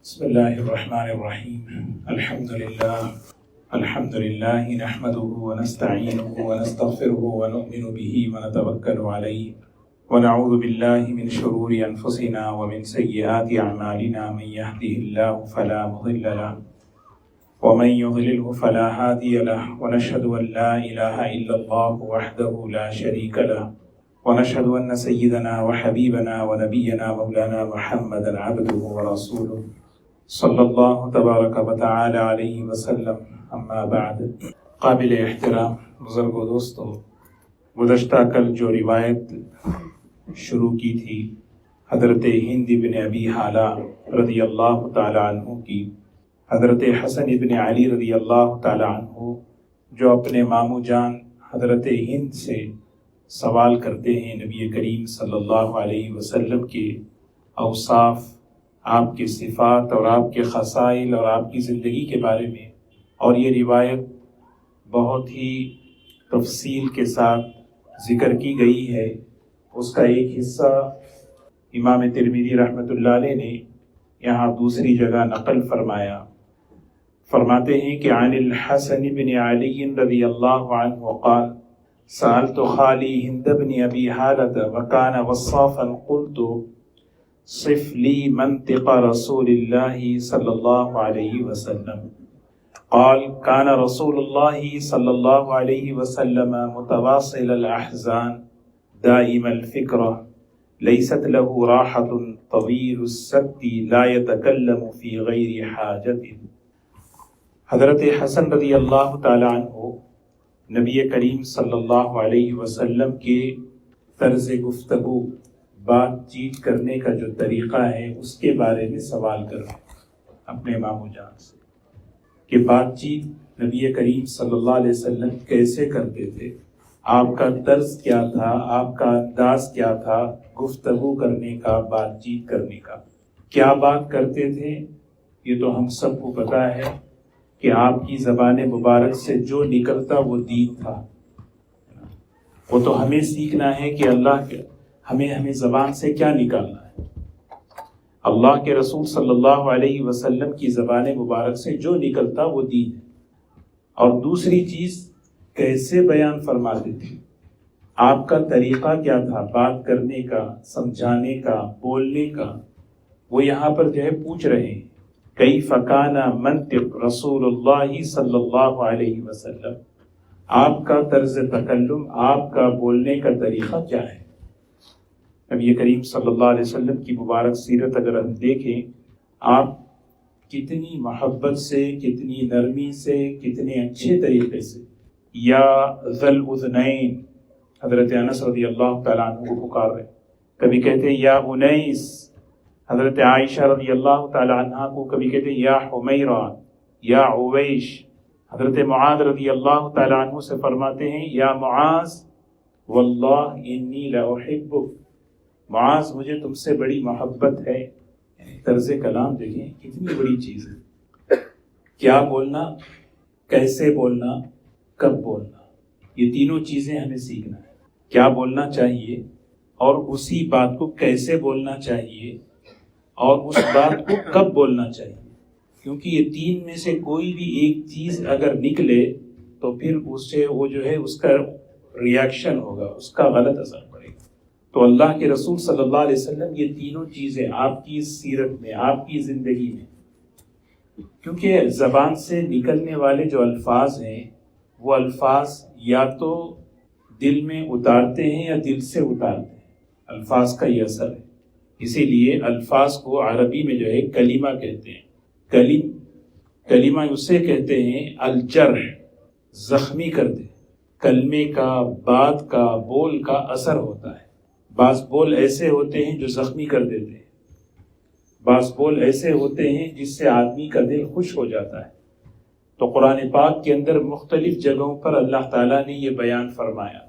بسم الله الرحمن الرحيم. الحمد لله نحمده ونستعينه ونستغفره ونؤمن به ونتوكل عليه ونعوذ بالله من شرور أنفسنا ومن سيئات أعمالنا. من يهده الله فلا مضل له ومن يضلله فلا هادي له ونشهد أن لا إله إلا الله وحده لا شريك له ونشهد أن سيدنا وحبيبنا ونبينا مولانا محمدا عبده ورسوله صلی اللہ تبارک و تعالی علیہ وسلم. اما بعد. قابل احترام بزرگ و دوستو، گزشتہ کل جو روایت شروع کی تھی حضرت ہند بن ابی حالہ رضی اللہ تعالی عنہ کی، حضرت حسن بن علی رضی اللہ تعالی عنہ جو اپنے ماموں جان حضرت ہند سے سوال کرتے ہیں نبی کریم صلی اللہ علیہ وسلم کے اوصاف، آپ کے صفات اور آپ کے خصائل اور آپ کی زندگی کے بارے میں، اور یہ روایت بہت ہی تفصیل کے ساتھ ذکر کی گئی ہے. اس کا ایک حصہ امام ترمذی رحمۃ اللہ علیہ نے یہاں دوسری جگہ نقل فرمایا. فرماتے ہیں کہ عن الحسن بن علی رضی اللہ عنہ قال سألت خالی ہند بن ابی حالۃ وکان وصافا قلت صف لی منطق رسول اللہ صلی اللہ علیہ وسلم قال كان رسول اللہ صلی اللہ علیہ وسلم متواصل الاحزان دائم الفکرہ لیست له راحة طویل السبت لا يتکلم فی غیر حاجت. حضرت حسن رضی اللہ تعالی عنہ نبی کریم صلی اللہ علیہ وسلم کے طرز گفتگو، بات چیت کرنے کا جو طریقہ ہے اس کے بارے میں سوال کر رہے ہیں اپنے ماموں جان سے کہ بات چیت نبی کریم صلی اللہ علیہ وسلم کیسے کرتے تھے، آپ کا طرز کیا تھا، آپ کا انداز کیا تھا گفتگو کرنے کا، بات چیت کرنے کا، کیا بات کرتے تھے. یہ تو ہم سب کو پتہ ہے کہ آپ کی زبان مبارک سے جو نکلتا وہ دین تھا. وہ تو ہمیں سیکھنا ہے کہ اللہ کے ہمیں زبان سے کیا نکالنا ہے. اللہ کے رسول صلی اللہ علیہ وسلم کی زبان مبارک سے جو نکلتا وہ دین ہے. اور دوسری چیز کیسے بیان فرماتے تھے، آپ کا طریقہ کیا تھا بات کرنے کا، سمجھانے کا، بولنے کا. وہ یہاں پر جو ہے پوچھ رہے ہیں کیف کان منطق رسول اللہ صلی اللہ علیہ وسلم، آپ کا طرز تکلم، آپ کا بولنے کا طریقہ کیا ہے. نبی کریم صلی اللہ علیہ وسلم کی مبارک سیرت اگر ہم دیکھیں، آپ کتنی محبت سے، کتنی نرمی سے، کتنے اچھے طریقے سے یا ذل اذنین، حضرت انس رضی اللہ تعالیٰ عنہ کو پکار رہے، کبھی کہتے ہیں یا انیس، حضرت عائشہ رضی اللہ تعالیٰ عنہ کو کبھی کہتے ہیں یا حمیرہ، یا عویش. حضرت معاذ رضی اللہ تعالیٰ عنہ سے فرماتے ہیں یا معاذ واللہ انی لاحبک، معاذ مجھے تم سے بڑی محبت ہے. طرز کلام دیکھیں کتنی بڑی چیز ہے. کیا بولنا، کیسے بولنا، کب بولنا، یہ تینوں چیزیں ہمیں سیکھنا ہے. کیا بولنا چاہیے اور اسی بات کو کیسے بولنا چاہیے اور اس بات کو کب بولنا چاہیے. کیونکہ یہ تین میں سے کوئی بھی ایک چیز اگر نکلے تو پھر اس سے وہ جو ہے اس کا ریاکشن ہوگا، اس کا غلط اثر پڑے گا. تو اللہ کے رسول صلی اللہ علیہ وسلم یہ تینوں چیزیں آپ کی سیرت میں، آپ کی زندگی میں، کیونکہ زبان سے نکلنے والے جو الفاظ ہیں وہ الفاظ یا تو دل میں اتارتے ہیں یا دل سے اتارتے ہیں. الفاظ کا یہ اثر ہے. اسی لیے الفاظ کو عربی میں جو ہے کلمہ کہتے ہیں. کلمہ اسے کہتے ہیں الجرح، زخمی کر دے. کلمے کا، بات کا، بول کا اثر ہوتا ہے. بعض بول ایسے ہوتے ہیں جو زخمی کر دیتے ہیں، بعض بول ایسے ہوتے ہیں جس سے آدمی کا دل خوش ہو جاتا ہے. تو قرآن پاک کے اندر مختلف جگہوں پر اللہ تعالیٰ نے یہ بیان فرمایا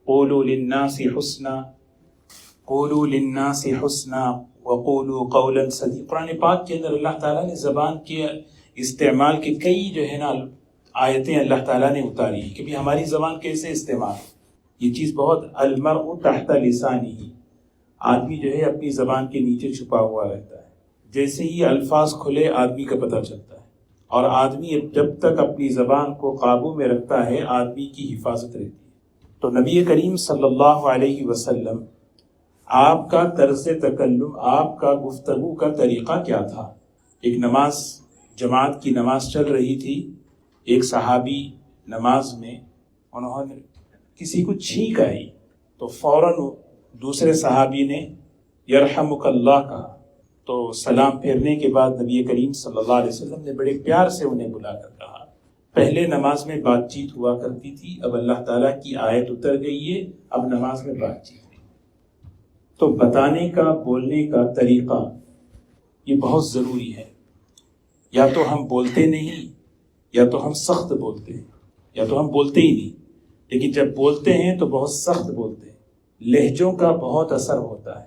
قولوا للناس حسنا، قولوا للناس حسنا وقولوا قولا سدیدا. قرآن پاک کے اندر اللہ تعالیٰ نے زبان کے استعمال کے کئی جو ہے نا آیتیں اللہ تعالیٰ نے اتاری ہیں کہ بھی ہماری زبان کیسے استعمال. یہ چیز بہت المرء تحت لسانہ، آدمی جو ہے اپنی زبان کے نیچے چھپا ہوا رہتا ہے. جیسے ہی الفاظ کھلے آدمی کا پتہ چلتا ہے، اور آدمی جب تک اپنی زبان کو قابو میں رکھتا ہے آدمی کی حفاظت رہتی ہے۔ تو نبی کریم صلی اللہ علیہ وسلم، آپ کا طرز تکلم، آپ کا گفتگو کا طریقہ کیا تھا؟ ایک نماز، جماعت کی نماز چل رہی تھی، ایک صحابی نماز میں انہوں نے کسی کو چھینک آئی تو فوراً دوسرے صحابی نے یرحمک اللہ کہا، تو سلام پھیرنے کے بعد نبی کریم صلی اللہ علیہ وسلم نے بڑے پیار سے انہیں بلا کر کہا، پہلے نماز میں بات چیت ہوا کرتی تھی، اب اللہ تعالیٰ کی آیت اتر گئی ہے، اب نماز میں بات چیت نہیں۔ تو بتانے کا، بولنے کا طریقہ یہ بہت ضروری ہے۔ یا تو ہم بولتے نہیں، یا تو ہم سخت بولتے ہیں، یا تو ہم بولتے ہی نہیں، لیکن جب بولتے ہیں تو بہت سخت بولتے ہیں۔ لہجوں کا بہت اثر ہوتا ہے۔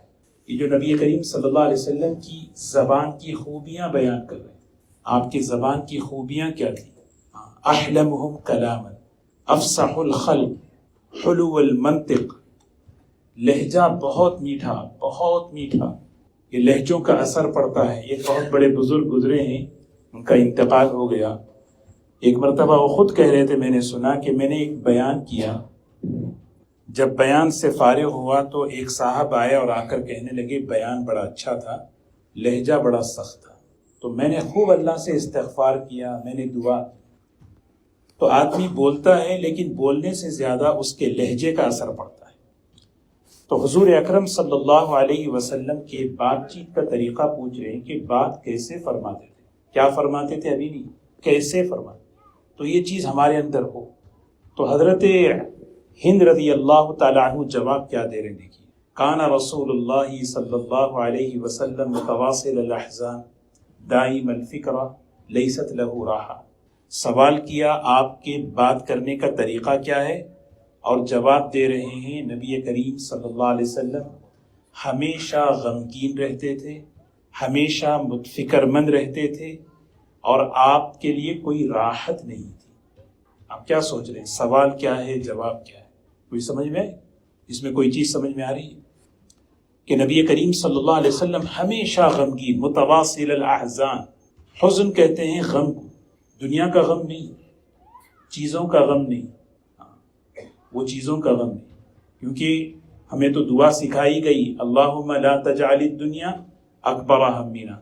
یہ جو نبی کریم صلی اللہ علیہ وسلم کی زبان کی خوبیاں بیان کر رہے ہیں، آپ کی زبان کی خوبیاں کیا تھیں؟ احلمہم کلاما، افصح الخلق، حلو المنطق، لہجہ بہت میٹھا، بہت میٹھا۔ یہ لہجوں کا اثر پڑتا ہے۔ ایک بہت بڑے بزرگ گزرے ہیں، ان کا انتقال ہو گیا۔ ایک مرتبہ وہ خود کہہ رہے تھے، میں نے سنا کہ میں نے ایک بیان کیا، جب بیان سے فارغ ہوا تو ایک صاحب آئے اور آ کر کہنے لگے بیان بڑا اچھا تھا، لہجہ بڑا سخت تھا۔ تو میں نے خوب اللہ سے استغفار کیا، میں نے دعا کی۔ تو آدمی بولتا ہے لیکن بولنے سے زیادہ اس کے لہجے کا اثر پڑتا ہے۔ تو حضور اکرم صلی اللہ علیہ وسلم کے بات چیت کا طریقہ پوچھ رہے ہیں کہ بات کیسے فرماتے تھے، کیا فرماتے تھے، ابھی نہیں، کیسے فرماتے۔ تو یہ چیز ہمارے اندر ہو۔ تو حضرت ہند رضی اللہ تعالیٰ عنہ جواب کیا دے رہے ہیں، دیکھیے، کان رسول اللہ صلی اللہ علیہ وسلم متواصل الاحزان دائم الفکرہ لیست لہ راحہ۔ سوال کیا آپ کے بات کرنے کا طریقہ کیا ہے، اور جواب دے رہے ہیں نبی کریم صلی اللہ علیہ وسلم ہمیشہ غمگین رہتے تھے، ہمیشہ متفکر مند رہتے تھے، اور آپ کے لیے کوئی راحت نہیں تھی۔ آپ کیا سوچ رہے ہیں؟ سوال کیا ہے، جواب کیا ہے؟ کوئی سمجھ میں آئے؟ اس میں کوئی چیز سمجھ میں آ رہی ہے کہ نبی کریم صلی اللہ علیہ وسلم ہمیشہ غمگین، متواصل الاحزان، حزن کہتے ہیں غم کو، دنیا کا غم نہیں، چیزوں کا غم نہیں، وہ چیزوں کا غم نہیں، کیونکہ ہمیں تو دعا سکھائی گئی، اللہم لا تجعل الدنیا اکبر ہمنا،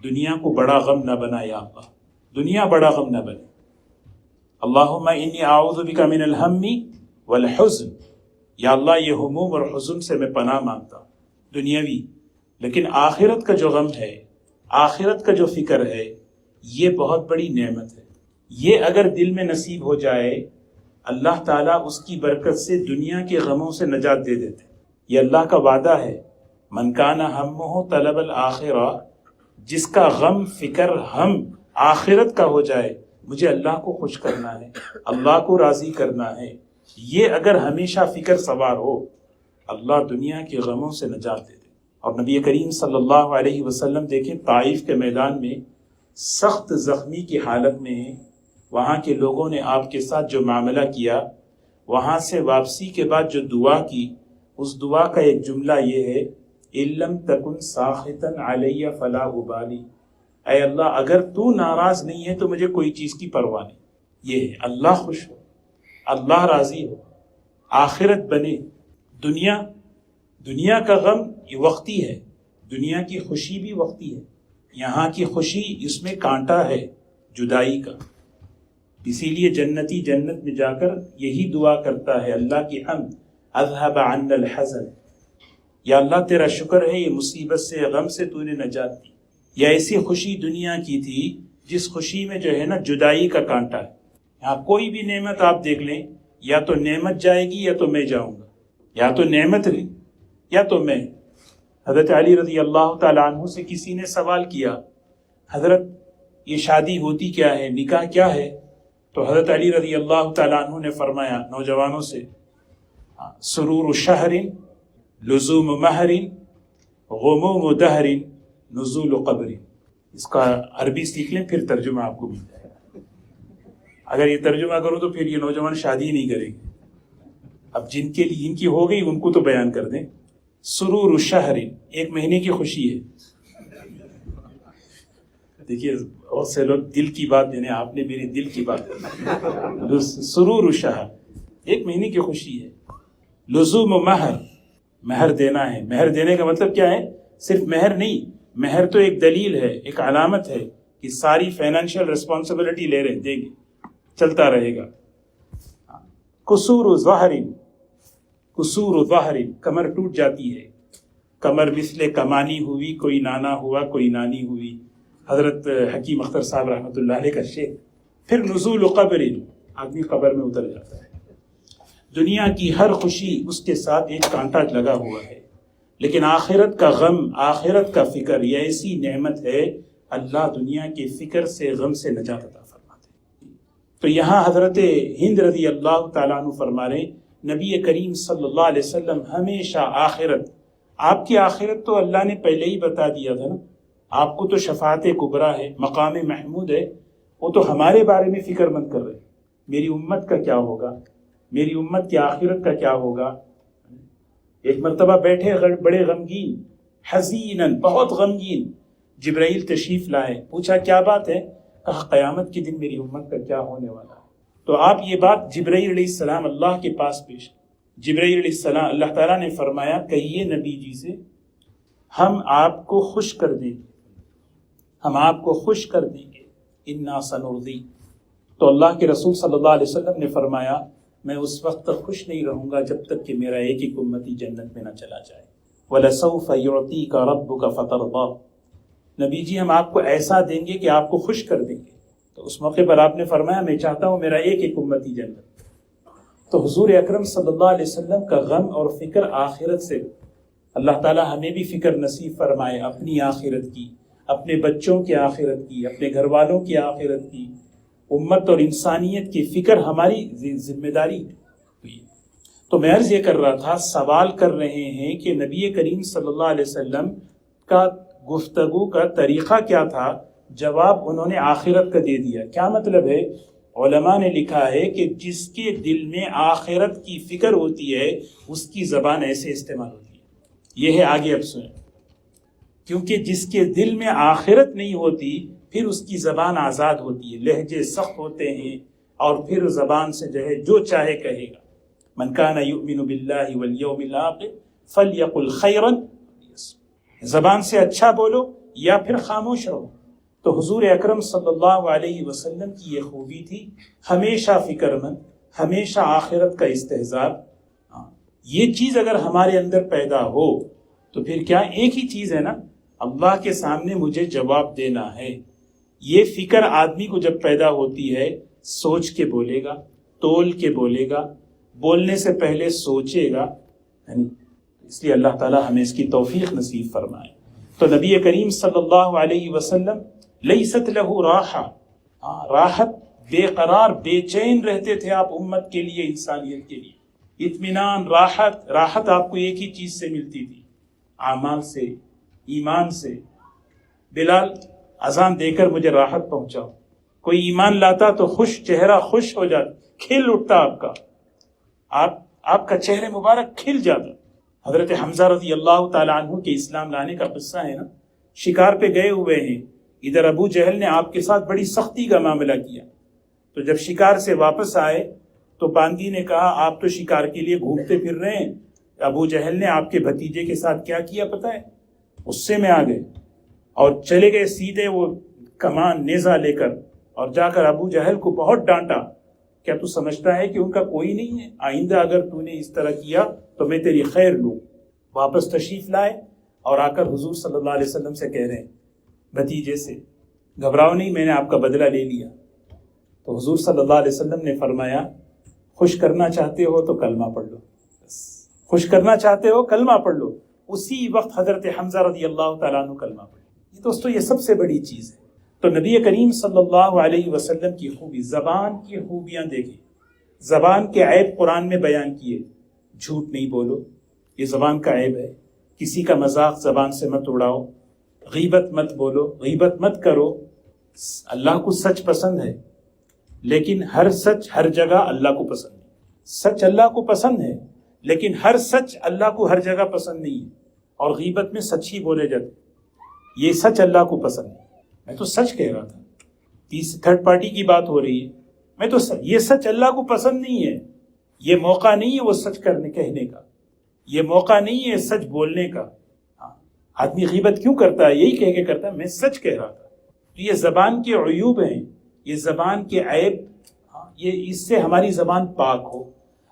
دنیا کو بڑا غم نہ بنا یا اللہ، دنیا بڑا غم نہ بنے۔ اللہم انی اعوذ بک من الہم والحزن، یا اللہ یہ ہموم اور حزن سے میں پناہ مانگتا ہوں، دنیاوی۔ لیکن آخرت کا جو غم ہے، آخرت کا جو فکر ہے، یہ بہت بڑی نعمت ہے۔ یہ اگر دل میں نصیب ہو جائے، اللہ تعالیٰ اس کی برکت سے دنیا کے غموں سے نجات دے دیتے۔ یہ اللہ کا وعدہ ہے، من کان ہمہ طلب الآخرہ، جس کا غم، فکر، ہم آخرت کا ہو جائے، مجھے اللہ کو خوش کرنا ہے، اللہ کو راضی کرنا ہے، یہ اگر ہمیشہ فکر سوار ہو، اللہ دنیا کے غموں سے نجات دے دے۔ اور نبی کریم صلی اللہ علیہ وسلم دیکھیں، طائف کے میدان میں سخت زخمی کی حالت میں ہیں، وہاں کے لوگوں نے آپ کے ساتھ جو معاملہ کیا، وہاں سے واپسی کے بعد جو دعا کی، اس دعا کا ایک جملہ یہ ہے، اِن لَمْ تَكُنْ سَاخِطًا عَلَيَّ فَلَا أُبَالِي، اے اللہ اگر تو ناراض نہیں ہے تو مجھے کوئی چیز کی پرواہ نہیں۔ یہ ہے اللہ خوش ہو، اللہ راضی ہو، آخرت بنے۔ دنیا کا غم یہ وقتی ہے، دنیا کی خوشی بھی وقتی ہے۔ یہاں کی خوشی، اس میں کانٹا ہے جدائی کا، اسی لیے جنتی جنت میں جا کر یہی دعا کرتا ہے، اللہ کی حمد، اذهب عنا الحزن، یا اللہ تیرا شکر ہے یہ مصیبت سے، غم سے تو نے نجات دی۔ یا ایسی خوشی دنیا کی تھی جس خوشی میں جو ہے نا جدائی کا کانٹا ہے۔ یہاں کوئی بھی نعمت آپ دیکھ لیں، یا تو نعمت جائے گی یا تو میں جاؤں گا، یا تو نعمت یا تو میں۔ حضرت علی رضی اللہ تعالیٰ عنہ سے کسی نے سوال کیا، حضرت یہ شادی ہوتی کیا ہے، نکاح کیا ہے؟ تو حضرت علی رضی اللہ تعالیٰ عنہ نے فرمایا نوجوانوں سے، سرور شہر، لزوم مہر، غموم دہر، نزول قبر۔ اس کا عربی سیکھ لیں، پھر ترجمہ آپ کو مل جائے گا۔ اگر یہ ترجمہ کرو تو پھر یہ نوجوان شادی نہیں کریں گے۔ اب جن کے لیے ان کی ہو گئی ان کو تو بیان کر دیں۔ سرور شہر، ایک مہینے کی خوشی ہے، دیکھیے بہت سے لوگ دل کی بات دینے، آپ نے میری دل کی بات سرور شہر، 1 مہینے کی خوشی ہے. لزوم مہر، مہر دینا ہے. مہر دینے کا مطلب کیا ہے؟ صرف مہر نہیں، مہر تو ایک دلیل ہے، ایک علامت ہے کہ ساری فائنینشیل رسپانسبلٹی لے رہے، دیں گے، چلتا رہے گا. قصور ظہر، قصور ظہر، کمر ٹوٹ جاتی ہے. کمر مثل کمانی ہوئی، کوئی نانا ہوا کوئی نانی ہوئی، حضرت حکیم اختر صاحب رحمۃ اللہ علیہ کا شعر. پھر نزول قبر، آدمی قبر میں اتر جاتا ہے. دنیا کی ہر خوشی اس کے ساتھ ایک کانٹا لگا ہوا ہے، لیکن آخرت کا غم، آخرت کا فکر، یہ ایسی نعمت ہے، اللہ دنیا کے فکر سے، غم سے نجات عطا فرماتے ہیں. تو یہاں حضرت ہند رضی اللہ تعالیٰ عنہ فرما رہے، نبی کریم صلی اللہ علیہ وسلم ہمیشہ آخرت، آپ کی آخرت تو اللہ نے پہلے ہی بتا دیا تھا نا، آپ کو تو شفاعت کبریٰ ہے، مقام محمود ہے، وہ تو ہمارے بارے میں فکر مند کر رہے، میری امت کا کیا ہوگا، میری امت کی آخرت کا کیا ہوگا. ایک مرتبہ بیٹھے بڑے غمگین، حزیناً، بہت غمگین، جبرائیل تشریف لائے، پوچھا کیا بات ہے؟ کہا قیامت کے دن میری امت کا کیا ہونے والا ہے. تو آپ یہ بات جبرائیل علیہ السلام اللہ کے پاس پیش، جبرائیل علیہ السلام، اللہ تعالیٰ نے فرمایا کہیے نبی جی سے ہم آپ کو خوش کر دیں گے، ہم آپ کو خوش کر دیں گے، انا سنرضی. تو اللہ کے رسول صلی اللہ علیہ وسلم نے فرمایا میں اس وقت تک خوش نہیں رہوں گا جب تک کہ میرا ایک ایک امتی جنت میں نہ چلا جائے. وَلَسَوْفَ يُعْطِيكَ رَبُّكَ فَتَرْضَىٰ، نبی جی ہم آپ کو ایسا دیں گے کہ آپ کو خوش کر دیں گے. تو اس موقع پر آپ نے فرمایا میں چاہتا ہوں میرا ایک ایک امتی جنت. تو حضور اکرم صلی اللہ علیہ وسلم کا غم اور فکر آخرت سے، اللہ تعالی ہمیں بھی فکر نصیب فرمائے، اپنی آخرت کی، اپنے بچوں کی آخرت کی، اپنے گھر والوں کی آخرت کی، امت اور انسانیت کی فکر ہماری ذمہ داری ہے. تو میں عرض یہ کر رہا تھا، سوال کر رہے ہیں کہ نبی کریم صلی اللہ علیہ وسلم کا گفتگو کا طریقہ کیا تھا؟ جواب انہوں نے آخرت کا دے دیا. کیا مطلب ہے؟ علماء نے لکھا ہے کہ جس کے دل میں آخرت کی فکر ہوتی ہے اس کی زبان ایسے استعمال ہوتی ہے. یہ ہے آگے اب سنیں، کیونکہ جس کے دل میں آخرت نہیں ہوتی پھر اس کی زبان آزاد ہوتی ہے، لہجے سخت ہوتے ہیں، اور پھر زبان سے جو ہے جو چاہے کہے گا. من کان یؤمن باللہ والیوم الآخر فلیقل خیرا، زبان سے اچھا بولو یا پھر خاموش رہو. تو حضور اکرم صلی اللہ علیہ وسلم کی یہ خوبی تھی، ہمیشہ فکر مند، ہمیشہ آخرت کا استحضار. یہ چیز اگر ہمارے اندر پیدا ہو تو پھر کیا ایک ہی چیز ہے نا، اللہ کے سامنے مجھے جواب دینا ہے. یہ فکر آدمی کو جب پیدا ہوتی ہے سوچ کے بولے گا، تول کے بولے گا، بولنے سے پہلے سوچے گا. اس لیے اللہ تعالی ہمیں اس کی توفیق نصیب فرمائے. تو نبی کریم صلی اللہ علیہ وسلم لیست لہ راحہ، راحت، بے قرار، بے چین رہتے تھے آپ امت کے لیے، انسانیت کے لیے. اطمینان، راحت آپ کو ایک ہی چیز سے ملتی تھی، اعمال سے، ایمان سے. بلال اذان دے کر مجھے راحت پہنچاؤ. کوئی ایمان لاتا تو خوش، چہرہ خوش ہو جاتا، کھل اٹھتا آپ کا، آپ کا چہرے مبارک کھل جاتا. حضرت حمزہ رضی اللہ تعالیٰ عنہ کے اسلام لانے کا قصہ ہے نا. شکار پہ گئے ہوئے ہیں، ادھر ابو جہل نے آپ کے ساتھ بڑی سختی کا معاملہ کیا. تو جب شکار سے واپس آئے تو باندی نے کہا آپ تو شکار کے لیے گھومتے پھر رہے ہیں، ابو جہل نے آپ کے بھتیجے کے ساتھ کیا کیا پتہ ہے؟ غصے میں آ گئے اور چلے گئے سیدھے وہ کمان نیزہ لے کر، اور جا کر ابو جہل کو بہت ڈانٹا. کیا تو سمجھتا ہے کہ ان کا کوئی نہیں ہے؟ آئندہ اگر تو نے اس طرح کیا تو میں تیری خیر لوں. واپس تشریف لائے اور آ کر حضور صلی اللہ علیہ وسلم سے کہہ رہے ہیں بھتیجے سے، گھبراؤ نہیں، میں نے آپ کا بدلہ لے لیا. تو حضور صلی اللہ علیہ وسلم نے فرمایا خوش کرنا چاہتے ہو تو کلمہ پڑھ لو، خوش کرنا چاہتے ہو کلمہ پڑھ لو. اسی وقت حضرت حمزہ رضی اللہ تعالیٰ عنہ کلمہ پڑھ. دوستو یہ سب سے بڑی چیز ہے. تو نبی کریم صلی اللہ علیہ وسلم کی خوبی، زبان کی خوبیاں دیکھیں. زبان کے عیب قرآن میں بیان کیے. جھوٹ نہیں بولو، یہ زبان کا عیب ہے. کسی کا مذاق زبان سے مت اڑاؤ. غیبت مت بولو، غیبت مت کرو. اللہ کو سچ پسند ہے، لیکن ہر سچ ہر جگہ اللہ کو پسند ہے. سچ اللہ کو پسند ہے لیکن ہر سچ اللہ کو ہر جگہ پسند نہیں ہے. اور غیبت میں سچ ہی بولے جاتے، یہ سچ اللہ کو پسند ہے. میں تو سچ کہہ رہا تھا. تھرڈ پارٹی کی بات ہو رہی ہے. میں تو یہ سچ اللہ کو پسند نہیں ہے. یہ موقع نہیں ہے وہ سچ کہنے کا. یہ موقع نہیں ہے سچ بولنے کا. آدمی غیبت کیوں کرتا ہے؟ یہی کہہ کے کرتا ہے میں سچ کہہ رہا تھا. تو یہ زبان کے عیوب ہیں، یہ زبان کے عیب. یہ اس سے ہماری زبان پاک ہو.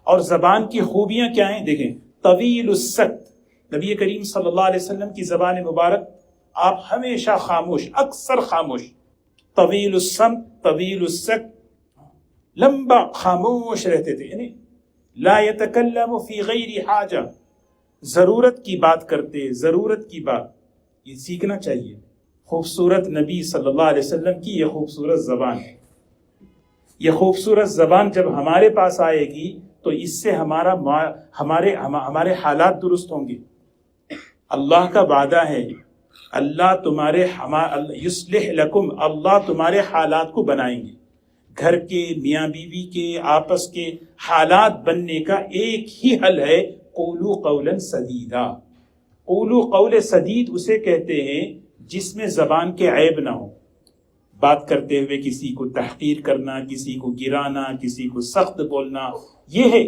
اور زبان کی خوبیاں کیا ہیں؟ دیکھیں، طویل السکت. نبی کریم صلی اللہ علیہ وسلم کی زبان مبارک، آپ ہمیشہ خاموش، اکثر خاموش. طویل السمت، طویل السکت، لمبا خاموش رہتے تھے. یعنی لا یتکلم فی غیر حاجہ، ضرورت کی بات کرتے، ضرورت کی بات. یہ سیکھنا چاہیے. خوبصورت نبی صلی اللہ علیہ وسلم کی یہ خوبصورت زبان ہے. یہ خوبصورت زبان جب ہمارے پاس آئے گی تو اس سے ہمارے حالات درست ہوں گے. اللہ کا وعدہ ہے، اللہ تمہارے یصلح لکم، اللہ تمہارے حالات کو بنائیں گے. گھر کے، میاں بیوی کے، آپس کے حالات بننے کا ایک ہی حل ہے، قولوا قولا سدیدا. قولوا قول سدید اسے کہتے ہیں جس میں زبان کے عیب نہ ہو. بات کرتے ہوئے کسی کو تحقیر کرنا، کسی کو گرانا، کسی کو سخت بولنا، یہ ہے.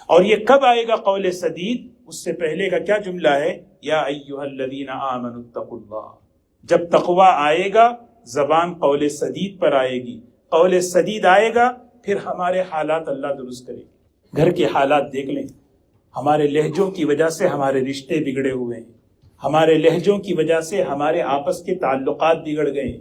اور یہ کب آئے گا قول سدید؟ اس سے پہلے کا کیا جملہ ہے؟ یا ایھا الذین آمنوا اتقوا اللہ. جب تقوی آئے گا زبان قول سدید پر آئے گی. قول سدید آئے گا پھر ہمارے حالات اللہ درست کرے گی. گھر کے حالات دیکھ لیں. ہمارے لہجوں کی وجہ سے ہمارے رشتے بگڑے ہوئے ہیں. ہمارے لہجوں کی وجہ سے ہمارے آپس کے تعلقات بگڑ گئے ہیں.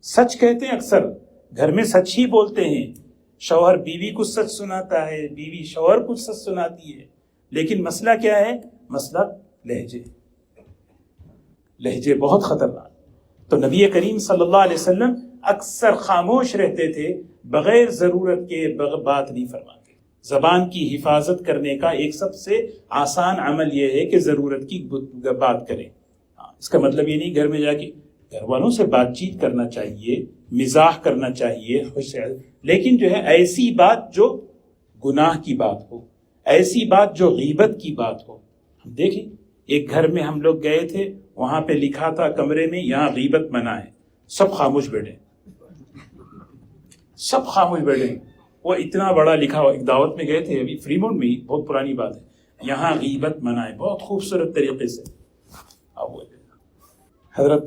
سچ کہتے ہیں، اکثر گھر میں سچ ہی بولتے ہیں. شوہر بیوی کو سچ سناتا ہے، بیوی شوہر کو سچ سناتی ہے. لیکن مسئلہ کیا ہے؟ مسئلہ لہجے بہت خطرناک. تو نبی کریم صلی اللہ علیہ وسلم اکثر خاموش رہتے تھے، بغیر ضرورت کے بات نہیں فرماتے. زبان کی حفاظت کرنے کا ایک سب سے آسان عمل یہ ہے کہ ضرورت کی بات کریں. اس کا مطلب یہ نہیں گھر میں جا کے گھر والوں سے بات چیت کرنا چاہیے، مزاح کرنا چاہیے، لیکن جو ہے ایسی بات جو گناہ کی بات ہو، ایسی بات جو غیبت کی بات ہو. ہم دیکھیں ایک گھر میں ہم لوگ گئے تھے، وہاں پہ لکھا تھا کمرے میں یہاں غیبت منع ہے. سب خاموش بیٹھے، سب خاموش بیٹھے. وہ اتنا بڑا لکھا ہوا. ایک دعوت میں گئے تھے ابھی فریمونٹ میں ہی، بہت پرانی بات ہے، یہاں غیبت منع ہے، بہت خوبصورت طریقے سے. حضرت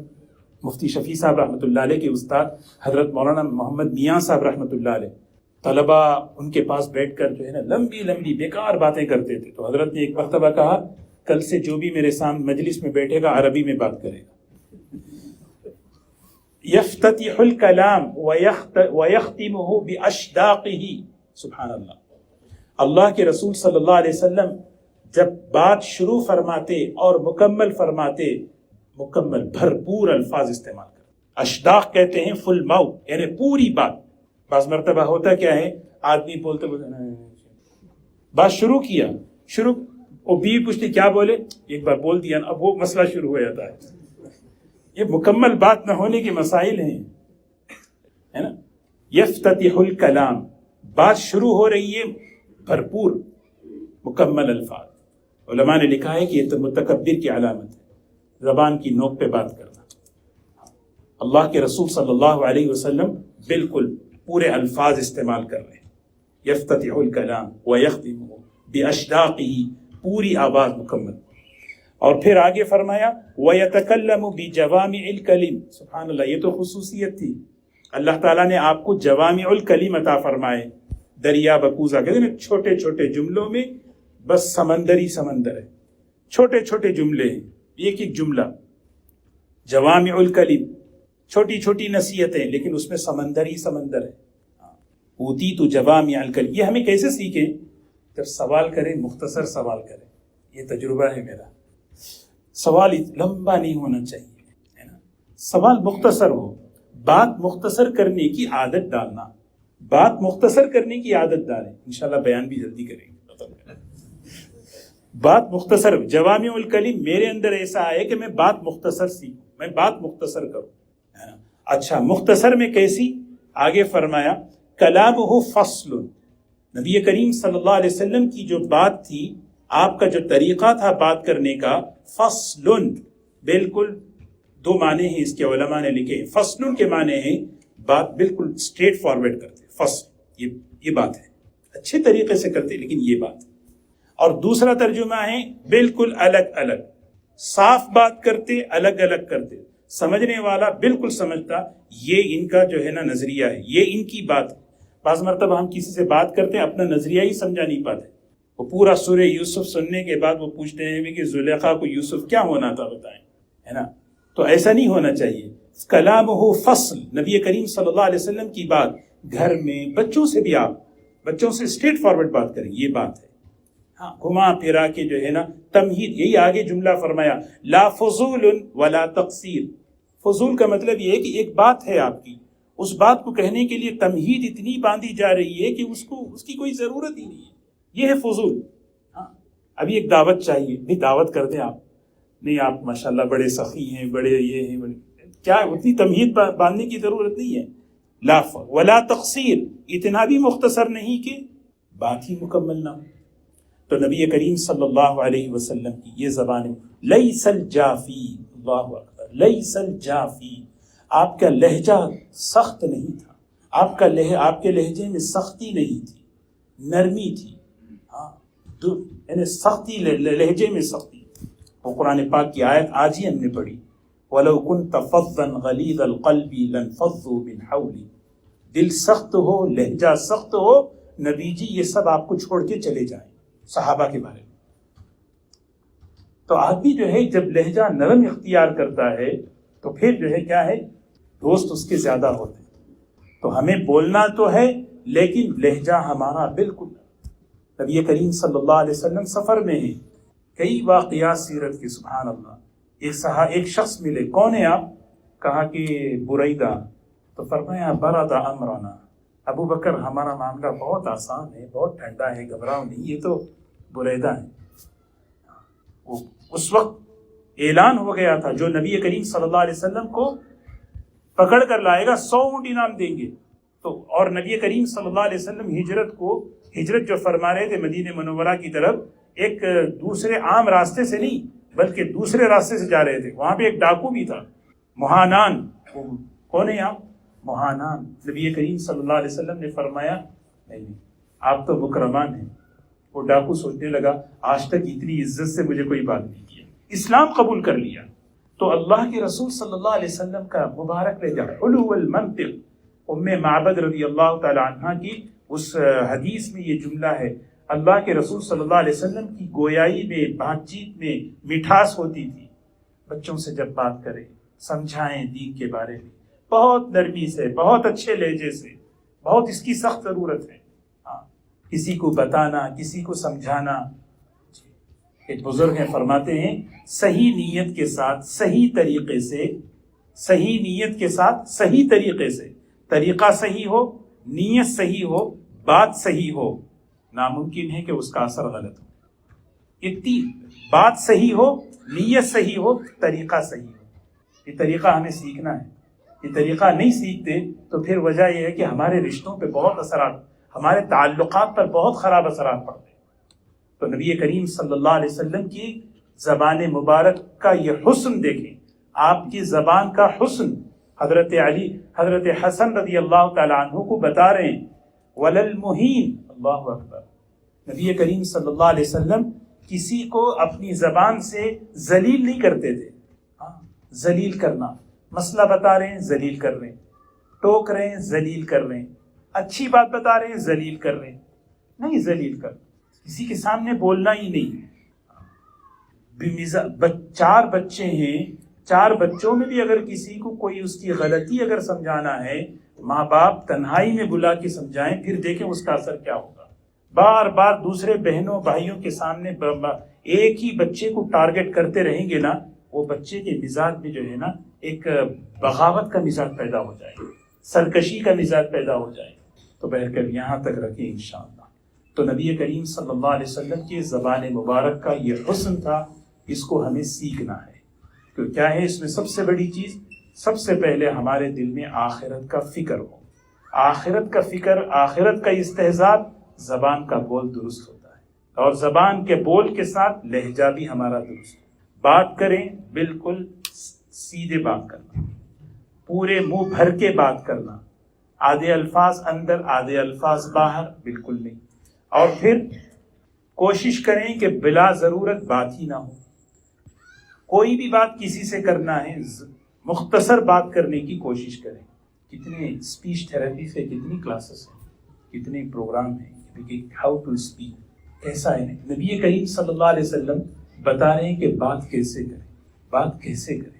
مفتی شفیع صاحب رحمۃ اللہ علیہ کے استاد حضرت مولانا محمد میاں صاحب رحمۃ اللہ علیہ، طلباء ان کے پاس بیٹھ کر جو ہے نا لمبی لمبی بیکار باتیں کرتے تھے. تو حضرت نے ایک مرتبہ کہا کل سے جو بھی میرے سامنے مجلس میں بیٹھے گا عربی میں بات کرے گا. یفتتح الکلام ویختمہ باشداقہ. سبحان اللہ. اللہ کے رسول صلی اللہ علیہ وسلم جب بات شروع فرماتے اور مکمل فرماتے، مکمل بھرپور الفاظ استعمال کرتے. اشداق کہتے ہیں فل ماؤتھ، یعنی پوری بات. بعض مرتبہ ہوتا کیا ہے، آدمی بولتے بات شروع کیا، وہ بیوی پوچھتی کیا بولے، ایک بار بول دیا، اب وہ مسئلہ شروع ہو جاتا ہے. یہ مکمل بات نہ ہونے کے مسائل ہیں، ہے نا. یفتتح الکلام، بات شروع ہو رہی ہے، بھرپور مکمل الفاظ. علماء نے لکھا ہے کہ یہ تو متکبر کی علامت ہے، زبان کی نوک پہ بات کرنا. اللہ کے رسول صلی اللہ علیہ وسلم بالکل پورے الفاظ استعمال کر رہے ہیں. یفتتح الکلام ویختمہ باشداقہ، پوری آواز مکمل. اور پھر آگے فرمایا ویتکلم بجوامع الکلم. سبحان اللہ، یہ تو خصوصیت تھی. اللہ تعالیٰ نے آپ کو جوامع الکلم عطا فرمائے. دریا بکوزہ کہتے ہیں چھوٹے چھوٹے جملوں میں بس سمندر ہی سمندر ہے. چھوٹے چھوٹے جملے ہیں، ایک ایک جملہ. جوامع الکلم، چھوٹی چھوٹی نصیحتیں لیکن اس میں سمندر ہی سمندر ہے. اوتیت جوامع الکلم. یہ ہمیں کیسے سیکھیں؟ جب سوال کریں مختصر سوال کریں. یہ تجربہ ہے میرا. سوال لمبا نہیں ہونا چاہیے، ہے نا. سوال مختصر ہو. بات مختصر کرنے کی عادت ڈالنا، بات مختصر کرنے کی عادت ڈالیں. انشاءاللہ بیان بھی جلدی کریں گے. بات مختصر. جوامع الکلم میرے اندر ایسا ہے کہ میں بات مختصر سیکھوں، میں بات مختصر کروں. اچھا مختصر میں کیسی؟ آگے فرمایا کلامہ فصل. نبی کریم صلی اللہ علیہ وسلم کی جو بات تھی، آپ کا جو طریقہ تھا بات کرنے کا، فصل، بالکل دو معنی ہیں اس کے علماء نے لکھے. فصل کے معنی ہیں بات بالکل اسٹریٹ فارورڈ کرتے. فصل یہ بات ہے اچھے طریقے سے کرتے لیکن یہ بات. اور دوسرا ترجمہ ہے بالکل الگ الگ، صاف بات کرتے الگ الگ کرتے، سمجھنے والا بالکل سمجھتا یہ ان کا جو ہے نا نظریہ ہے، یہ ان کی بات ہے. بعض مرتبہ ہم کسی سے بات کرتے ہیں اپنا نظریہ ہی سمجھا نہیں پاتے. وہ پورا سورہ یوسف سننے کے بعد وہ پوچھتے ہیں کہ زلیخا کو یوسف کیا ہونا تھا بتائیں، ہے نا. تو ایسا نہیں ہونا چاہیے. کلام ہو فصل، نبی کریم صلی اللہ علیہ وسلم کی بات گھر میں بچوں سے بھی آپ بچوں سے اسٹریٹ فارورڈ بات کریں، یہ بات ہے. ہاں گھما پھرا کے جو ہے نا تمہید، یہی آگے جملہ فرمایا لا فضول ولا تقصیر. فضول کا مطلب یہ ہے کہ ایک بات ہے آپ کی، اس بات کو کہنے کے لیے تمہید اتنی باندھی جا رہی ہے کہ اس کی کوئی ضرورت ہی نہیں ہے. یہ ہے فضول. ہاں ابھی ایک دعوت چاہیے، بھی دعوت کر دیں آپ. نہیں آپ ماشاءاللہ بڑے سخی ہیں، بڑے یہ ہیں، کیا اتنی تمہید باندھنے کی ضرورت نہیں ہے. لا ولا تقصیر، اتنا بھی مختصر نہیں کہ بات ہی مکمل نہ ہو. تو نبی کریم صلی اللہ علیہ وسلم کی یہ زبان ہے. لیس الجافی، اللہ اکبر، لیس الجافی، آپ کا لہجہ سخت نہیں تھا، آپ کے لہجے میں سختی نہیں تھی، نرمی تھی. ہاں یعنی سختی، لہجے میں سختی. وہ قرآن پاک کی آیت آج ہی ہم نے پڑھی، وَلَوْ كُنْتَ فَظًّا غَلِيظَ الْقَلْبِ لَانفَضُّوا مِنْ حَوْلِكَ. دل سخت ہو، لہجہ سخت ہو، نبی جی یہ سب آپ کو چھوڑ کے چلے جائیں. صحابہ کے بارے میں تو آدمی جو ہے جب لہجہ نرم اختیار کرتا ہے تو پھر جو ہے کیا ہے، دوست اس کے زیادہ ہوتے ہیں. تو ہمیں بولنا تو ہے لیکن لہجہ ہمارا بالکل. نبی کریم صلی اللہ علیہ وسلم سفر میں ہیں، کئی واقعات سیرت کے، سبحان اللہ. ایک شخص ملے، کون ہے آپ؟ کہا کہ بریدہ. تو فرمایا برد امرنا، ابو بکر ہمارا معاملہ بہت آسان ہے، بہت ٹھنڈا ہے، گھبراؤ نہیں، یہ تو بریدہ ہے. اس وقت اعلان ہو گیا تھا جو نبی کریم صلی اللہ علیہ وسلم کو پکڑ کر لائے گا 100 اونٹ انعام دیں گے. تو اور نبی کریم صلی اللہ علیہ وسلم ہجرت جو فرما رہے تھے مدینہ منورہ کی طرف، ایک دوسرے عام راستے سے نہیں بلکہ دوسرے راستے سے جا رہے تھے. وہاں پہ ایک ڈاکو بھی تھا، مہانان. کون ہے آپ؟ مہانان. نبی کریم صلی اللہ علیہ وسلم نے فرمایا نہیں آپ تو مکرمان ہیں. وہ ڈاکو سوچنے لگا آج تک اتنی عزت سے مجھے کوئی بات نہیں کیا، اسلام قبول کر لیا. تو اللہ کے رسول صلی اللہ علیہ وسلم کا مبارک لہجہ، حلو المنطق. ام معبد رضی اللہ تعالی عنہ کی اس حدیث میں یہ جملہ ہے، اللہ کے رسول صلی اللہ علیہ وسلم کی گویائی میں، بات چیت میں مٹھاس ہوتی تھی. بچوں سے جب بات کریں، سمجھائیں دین کے بارے میں، بہت نرمی سے، بہت اچھے لہجے سے. بہت اس کی سخت ضرورت ہے. کسی کو بتانا، کسی کو سمجھانا. ایک بزرگ ہیں فرماتے ہیں صحیح نیت کے ساتھ، صحیح طریقے سے، صحیح نیت کے ساتھ صحیح طریقے سے، طریقہ صحیح ہو، نیت صحیح ہو، بات صحیح ہو، ناممکن ہے کہ اس کا اثر غلط ہو. اتنی بات صحیح ہو، نیت صحیح ہو، طریقہ صحیح ہو. یہ طریقہ ہمیں سیکھنا ہے. یہ طریقہ نہیں سیکھتے تو پھر وجہ یہ ہے کہ ہمارے رشتوں پہ بہت اثرات، ہمارے تعلقات پر بہت خراب اثرات پڑتے ہیں. تو نبی کریم صلی اللہ علیہ وسلم کی زبان مبارک کا یہ حسن دیکھیں، آپ کی زبان کا حسن. حضرت علی، حضرت حسن رضی اللہ تعالیٰ عنہ کو بتا رہے ہیں وللمہین. اللہ اکبر. نبی کریم صلی اللہ علیہ وسلم کسی کو اپنی زبان سے ذلیل نہیں کرتے تھے. ہاں ذلیل کرنا، مسئلہ بتا رہے ہیں ذلیل کر رہے ہیں، ٹوک رہے ہیں ذلیل کر رہے ہیں، اچھی بات بتا رہے ہیں ذلیل کر رہے ہیں. نہیں ذلیل کر، کسی کے سامنے بولنا ہی نہیں. 4 بچے ہیں، 4 بچوں میں بھی اگر کسی کو کوئی اس کی غلطی اگر سمجھانا ہے، ماں باپ تنہائی میں بلا کے سمجھائیں، پھر دیکھیں اس کا اثر کیا ہوگا. بار بار دوسرے بہنوں بھائیوں کے سامنے ایک ہی بچے کو ٹارگٹ کرتے رہیں گے نا، وہ بچے کے مزاج میں جو ہے نا ایک بغاوت کا مزاج پیدا ہو جائے، سرکشی کا مزاج پیدا ہو جائے. تو بہرکر یہاں تک رکھیں انشاءاللہ. تو نبی کریم صلی اللہ علیہ وسلم کی زبان مبارک کا یہ حسن تھا، اس کو ہمیں سیکھنا ہے. تو کیا ہے اس میں سب سے بڑی چیز؟ سب سے پہلے ہمارے دل میں آخرت کا فکر ہو. آخرت کا فکر، آخرت کا استحضار، زبان کا بول درست ہوتا ہے. اور زبان کے بول کے ساتھ لہجہ بھی ہمارا درست ہو. بات کریں بالکل سیدھے بات کرنا، پورے منہ بھر کے بات کرنا، آدھے الفاظ اندر آدھے الفاظ باہر بالکل نہیں. اور پھر کوشش کریں کہ بلا ضرورت بات ہی نہ ہو. کوئی بھی بات کسی سے کرنا ہے مختصر بات کرنے کی کوشش کریں. کتنے اسپیچ تھراپی سے کتنی کلاسز ہیں، کتنے پروگرام ہیں، ہاؤ ٹو اسپیک کیسا ہے. نبی کریم صلی اللہ علیہ وسلم بتا رہے ہیں کہ بات کیسے کریں، بات کیسے کریں.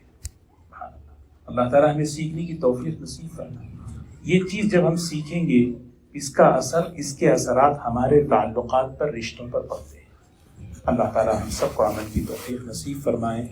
اللہ تعالیٰ ہمیں سیکھنے کی توفیق نصیب فرمائے. یہ چیز جب ہم سیکھیں گے اس کا اثر، اس کے اثرات ہمارے تعلقات پر، رشتوں پر پڑتے ہیں. اللہ تعالیٰ ہم سب کو عمل کی توفیق نصیب فرمائے.